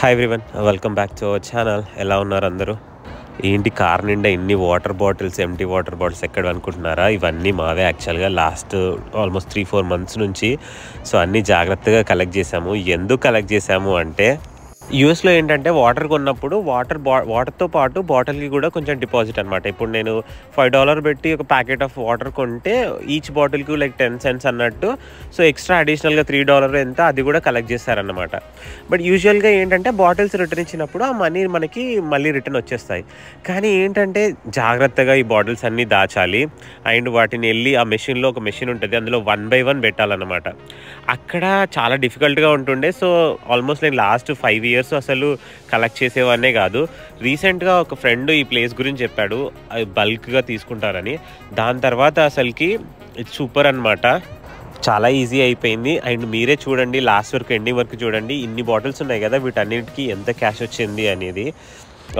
Hi everyone, welcome back to our channel. ఎలా ఉన్నారు అందరూ? ఏంటి కార్ నిండా ఇన్ని water bottles, empty water bottles ఎక్కడ అనుకుంటున్నారా? ఇవన్నీ మావే యాక్చువల్గా లాస్ట్ ఆల్మోస్ట్ 3-4 మంత్స్ నుంచి. సో అన్నీ జాగ్రత్తగా కలెక్ట్ చేసాము. ఎందుకు కలెక్ట్ చేసాము అంటే యూఎస్లో ఏంటంటే వాటర్ కొన్నప్పుడు వాటర్తో పాటు బాటిల్కి కూడా కొంచెం డిపాజిట్ అనమాట. ఇప్పుడు నేను $5 పెట్టి ఒక ప్యాకెట్ ఆఫ్ వాటర్ కొంటే ఈచ్ బాటిల్కి లైక్ 10 cents అన్నట్టు. సో ఎక్స్ట్రా అడిషనల్గా $3 ఎంత అది కూడా కలెక్ట్ చేస్తారన్నమాట. బట్ యూజువల్గా ఏంటంటే బాటిల్స్ రిటర్న్ ఇచ్చినప్పుడు ఆ మనీ మనకి మళ్ళీ రిటర్న్ వచ్చేస్తాయి. కానీ ఏంటంటే జాగ్రత్తగా ఈ బాటిల్స్ అన్నీ దాచాలి. అండ్ వాటిని వెళ్ళి ఆ మెషిన్లో ఒక మెషిన్ ఉంటుంది, అందులో 1 by 1 పెట్టాలన్నమాట. అక్కడ చాలా డిఫికల్ట్గా ఉంటుండే. సో ఆల్మోస్ట్ నేను లాస్ట్ 5 years అసలు కలెక్ట్ చేసేవాన్నే కాదు. రీసెంట్గా ఒక ఫ్రెండ్ ఈ ప్లేస్ గురించి చెప్పాడు, అది బల్క్గా తీసుకుంటారని. దాని తర్వాత అసలుకి ఇది సూపర్ అనమాట. చాలా ఈజీ అయిపోయింది. అండ్ మీరే చూడండి, లాస్ట్ వరకు ఎండింగ్ వరకు చూడండి. ఇన్ని బాటిల్స్ ఉన్నాయి కదా, వీటన్నిటికీ ఎంత క్యాష్ వచ్చింది అనేది.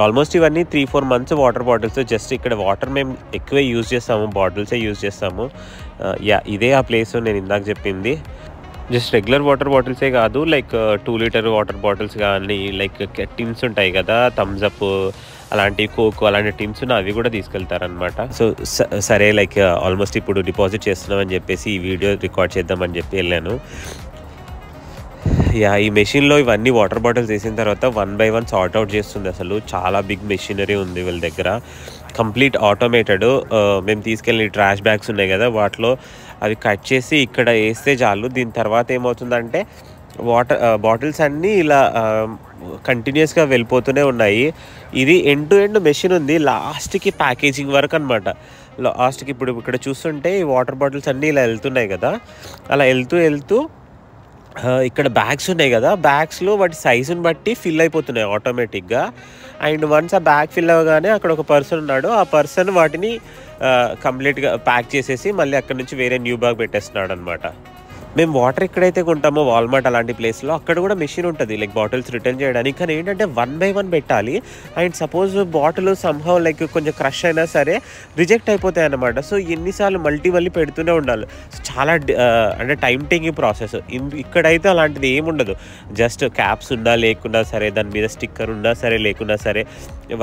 ఆల్మోస్ట్ ఇవన్నీ 3-4 months వాటర్ బాటిల్స్. జస్ట్ ఇక్కడ వాటర్ మేము ఎక్కువే యూజ్ చేస్తాము, బాటిల్సే యూజ్ చేస్తాము. ఇదే ఆ ప్లేస్ నేను ఇందాక చెప్పింది. జస్ట్ రెగ్యులర్ వాటర్ బాటిల్సే కాదు, లైక్ 2 liter వాటర్ బాటిల్స్ కానీ, లైక్ టిన్స్ ఉంటాయి కదా, థమ్స్అప్ అలాంటి కోక్ అలాంటి టిన్స్ అవి కూడా తీసుకెళ్తారనమాట. సో సరే లైక్ ఆల్మోస్ట్ ఇప్పుడు డిపాజిట్ చేస్తున్నామని చెప్పేసి ఈ వీడియో రికార్డ్ చేద్దామని చెప్పి వెళ్ళాను. ఈ మెషిన్లో ఇవన్నీ వాటర్ బాటిల్స్ వేసిన తర్వాత 1 by 1 సార్ట్ అవుట్ చేస్తుంది. అసలు చాలా బిగ్ మెషినరీ ఉంది వీళ్ళ దగ్గర, కంప్లీట్ ఆటోమేటెడ్. మేము తీసుకెళ్ళిన ట్రాష్ బ్యాగ్స్ ఉన్నాయి కదా, వాటిలో అవి కట్ చేసి ఇక్కడ వేస్తే చాలు. దీని తర్వాత ఏమవుతుందంటే బాటిల్స్ అన్నీ ఇలా కంటిన్యూస్గా వెళ్ళిపోతూనే ఉన్నాయి. ఇది ఎండ్ టు ఎండ్ మెషిన్ ఉంది, లాస్ట్కి ప్యాకేజింగ్ వరకు అనమాట. లాస్ట్కి ఇప్పుడు ఇక్కడ చూస్తుంటే ఈ వాటర్ బాటిల్స్ అన్నీ ఇలా వెళ్తున్నాయి కదా, అలా వెళ్తూ ఇక్కడ బ్యాగ్స్ ఉన్నాయి కదా, బ్యాగ్స్లో వాటి సైజుని బట్టి ఫిల్ అయిపోతున్నాయి ఆటోమేటిక్గా. అండ్ వన్స్ ఆ బ్యాగ్ ఫిల్ అవ్వగానే అక్కడ ఒక పర్సన్ ఉన్నాడు, ఆ పర్సన్ వాటిని కంప్లీట్గా ప్యాక్ చేసేసి మళ్ళీ అక్కడ నుంచి వేరే న్యూ బ్యాగ్ పెట్టేస్తున్నాడు అనమాట. మేము వాటర్ ఎక్కడైతే కొంటామో వాల్మార్ట్ అలాంటి ప్లేస్లో అక్కడ కూడా మెషిన్ ఉంటుంది లైక్ బాటిల్స్ రిటర్న్ చేయడానికి. కానీ ఏంటంటే 1 by 1 పెట్టాలి. And suppose bottle somehow like కొంచెం క్రష్ అయినా సరే రిజెక్ట్ అయిపోతాయి అన్నమాట. సో ఎన్నిసార్లు మళ్ళీ పెడుతూనే ఉండాలి. చాలా అంటే టైం టేకింగ్ ప్రాసెస్. ఇక్కడైతే అలాంటిది ఏముండదు. జస్ట్ క్యాప్స్ ఉన్నా లేకున్నా సరే, దాని మీద స్టిక్కర్ ఉన్నా సరే లేకున్నా సరే,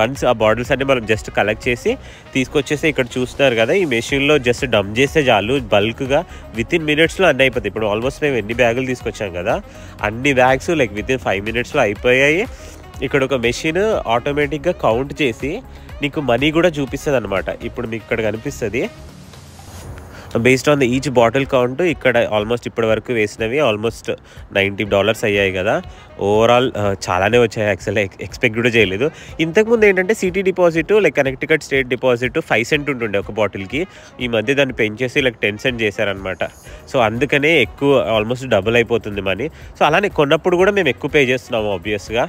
వన్స్ ఆ బాటిల్స్ అన్ని మనం జస్ట్ కలెక్ట్ చేసి తీసుకొచ్చేసి ఇక్కడ చూస్తున్నారు కదా, ఈ మెషిన్లో జస్ట్ డంప్ చేస్తే చాలు. బల్క్గా within minutesలో అన్నీ అయిపోతాయి. ఇప్పుడు ఆల్మోస్ట్ మేము ఎన్ని బ్యాగులు తీసుకొచ్చాం కదా, అన్ని బ్యాగ్స్ లైక్ within 5 minutesలో అయిపోయాయి. ఇక్కడ ఒక మెషిన్ ఆటోమేటిక్గా కౌంట్ చేసి నీకు మనీ కూడా చూపిస్తుంది అనమాట. ఇప్పుడు మీకు ఇక్కడ కనిపిస్తుంది based on the each bottle count. ఇక్కడ ఆల్మోస్ట్ ఇప్పటి వరకు వేసినవి ఆల్మోస్ట్ $90 అయ్యాయి కదా. ఓవరాల్ చాలానే వచ్చాయి. యాక్చువల్లీ ఎక్స్పెక్ట్ కూడా చేయలేదు. ఇంతకుముందు ఏంటంటే city deposit like Connecticut state deposit 5 cents ఉంటుండే ఒక బాటిల్కి. ఈ మధ్య దాన్ని పెంచేసి లైక్ 10 cents చేశారనమాట. సో అందుకనే ఎక్కువ ఆల్మోస్ట్ డబుల్ అయిపోతుంది మనీ. సో అలానే కొన్నప్పుడు కూడా మేము ఎక్కువ పే చేస్తున్నాము ఆబ్వియస్గా.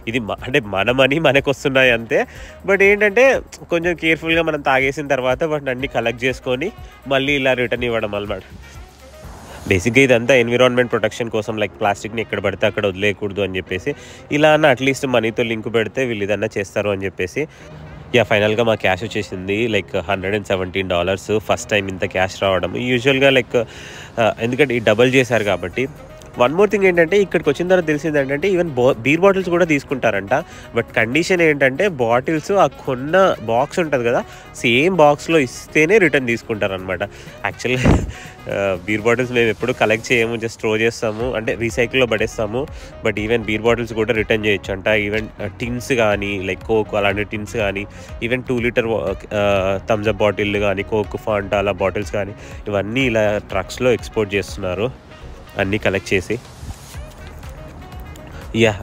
ఇది అంటే మన మనీ మనకు వస్తున్నాయి అంతే. బట్ ఏంటంటే కొంచెం కేర్ఫుల్గా మనం తాగేసిన తర్వాత వాటిని అన్ని కలెక్ట్ చేసుకొని మళ్ళీ ఇలా రిటర్న్ ఇవ్వడం అన్నమాట. బేసిక్గా ఇదంతా ఎన్విరాన్మెంట్ ప్రొటెక్షన్ కోసం, లైక్ ప్లాస్టిక్ని ఎక్కడ పడితే అక్కడ వదిలేయకూడదు అని చెప్పేసి. ఇలా అన్న అట్లీస్ట్ మనీతో లింక్ పెడితే వీళ్ళు ఇదన్నా చేస్తారు అని చెప్పేసి. ఫైనల్గా మా క్యాష్ వచ్చేసింది లైక్ $117. ఫస్ట్ టైం ఇంత క్యాష్ రావడం. యూజువల్గా లైక్ ఎందుకంటే ఈ డబల్ చేశారు కాబట్టి. వన్ మోర్ థింగ్ ఏంటంటే ఇక్కడికి వచ్చిన తర్వాత తెలిసింది ఏంటంటే ఈవెన్ బీర్ బాటిల్స్ కూడా తీసుకుంటారంట. బట్ కండిషన్ ఏంటంటే బాటిల్స్ ఆ కొన్న బాక్స్ ఉంటుంది కదా, సేమ్ బాక్స్లో ఇస్తేనే రిటర్న్ తీసుకుంటారనమాట. యాక్చువల్గా బీర్ బాటిల్స్ మేము ఎప్పుడు కలెక్ట్ చేయము, జస్ట్ త్రో చేస్తాము, అంటే రీసైకిల్లో పడేస్తాము. బట్ ఈవెన్ బీర్ బాటిల్స్ కూడా రిటర్న్ చేయొచ్చు అంట. ఈవెన్ టిన్స్ కానీ లైక్ కోక్ అలాంటి టిన్స్ కానీ, ఈవెన్ 2 liter థమ్స్అప్ బాటిల్ కానీ, కోక్ ఫాంటా అలా బాటిల్స్ కానీ, ఇవన్నీ ఇలా ట్రక్స్లో ఎక్స్పోర్ట్ చేస్తున్నారు అన్నీ కలెక్ట్ చేసి.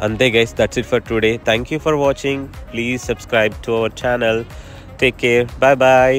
అంతే guys, that's it for today. Thank you for watching. Please subscribe to our channel. Take care. Bye bye.